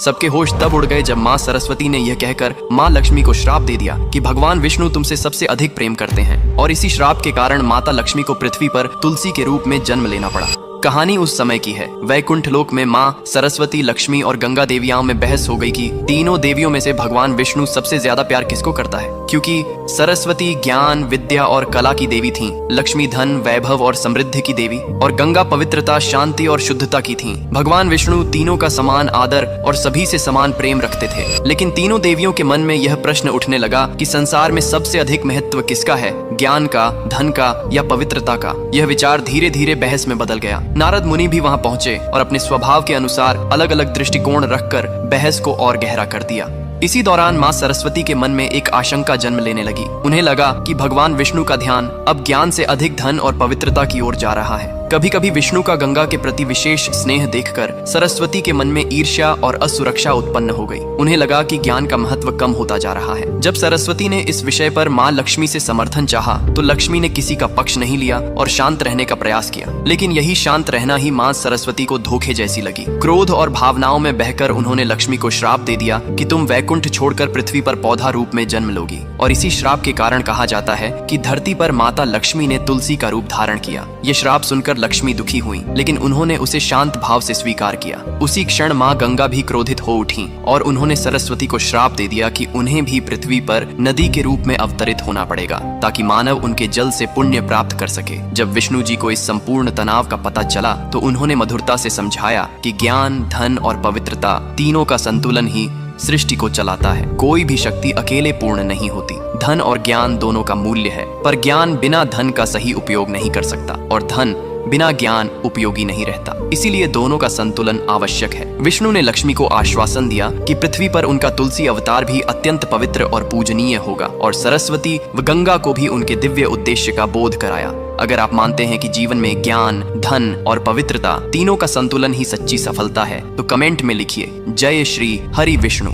सबके होश तब उड़ गए जब माँ सरस्वती ने यह कहकर माँ लक्ष्मी को श्राप दे दिया कि भगवान विष्णु तुमसे सबसे अधिक प्रेम करते हैं, और इसी श्राप के कारण माता लक्ष्मी को पृथ्वी पर तुलसी के रूप में जन्म लेना पड़ा। कहानी उस समय की है। वैकुंठ लोक में माँ सरस्वती, लक्ष्मी और गंगा देवियाओं में बहस हो गई कि तीनों देवियों में से भगवान विष्णु सबसे ज्यादा प्यार किसको करता है। क्योंकि सरस्वती ज्ञान, विद्या और कला की देवी थीं, लक्ष्मी धन, वैभव और समृद्धि की देवी, और गंगा पवित्रता, शांति और शुद्धता की थीं। भगवान विष्णु तीनों का समान आदर और सभी से समान प्रेम रखते थे। लेकिन तीनों देवियों के मन में यह प्रश्न उठने लगा कि संसार में सबसे अधिक महत्व किसका है, ज्ञान का, धन का या पवित्रता का। यह विचार धीरे धीरे बहस में बदल गया। नारद मुनि भी वहां पहुंचे और अपने स्वभाव के अनुसार अलग अलग दृष्टिकोण रखकर बहस को और गहरा कर दिया। इसी दौरान माँ सरस्वती के मन में एक आशंका जन्म लेने लगी। उन्हें लगा कि भगवान विष्णु का ध्यान अब ज्ञान से अधिक धन और पवित्रता की ओर जा रहा है। कभी कभी विष्णु का गंगा के प्रति विशेष स्नेह देखकर सरस्वती के मन में ईर्ष्या और असुरक्षा उत्पन्न हो गई। उन्हें लगा कि ज्ञान का महत्व कम होता जा रहा है। जब सरस्वती ने इस विषय पर माँ लक्ष्मी से समर्थन चाहा तो लक्ष्मी ने किसी का पक्ष नहीं लिया और शांत रहने का प्रयास किया। लेकिन यही शांत रहना ही माँ सरस्वती को धोखे जैसी लगी। क्रोध और भावनाओं में बहकर उन्होंने लक्ष्मी को श्राप दे दिया कि तुम वैकुंठ छोड़कर पृथ्वी पर पौधा रूप में जन्म लोगी। और इसी श्राप के कारण कहा जाता है कि धरती पर माता लक्ष्मी ने तुलसी का रूप धारण किया। ये श्राप सुनकर लक्ष्मी दुखी हुई, लेकिन उन्होंने उसे शांत भाव से स्वीकार किया। उसी क्षण माँ गंगा भी क्रोधित हो उठी और उन्होंने सरस्वती को श्राप दे दिया कि उन्हें भी पृथ्वी पर नदी के रूप में अवतरित होना पड़ेगा, ताकि मानव उनके जल से पुण्य प्राप्त कर सके। जब विष्णु जी को इस संपूर्ण तनाव का पता चला तो उन्होंने मधुरता से समझाया कि ज्ञान, धन और पवित्रता तीनों का संतुलन ही सृष्टि को चलाता है। कोई भी शक्ति अकेले पूर्ण नहीं होती। धन और ज्ञान दोनों का मूल्य है, पर ज्ञान बिना धन का सही उपयोग नहीं कर सकता और धन बिना ज्ञान उपयोगी नहीं रहता। इसीलिए दोनों का संतुलन आवश्यक है। विष्णु ने लक्ष्मी को आश्वासन दिया कि पृथ्वी पर उनका तुलसी अवतार भी अत्यंत पवित्र और पूजनीय होगा, और सरस्वती व गंगा को भी उनके दिव्य उद्देश्य का बोध कराया। अगर आप मानते हैं कि जीवन में ज्ञान, धन और पवित्रता तीनों का संतुलन ही सच्ची सफलता है तो कमेंट में लिखिए जय श्री हरि विष्णु।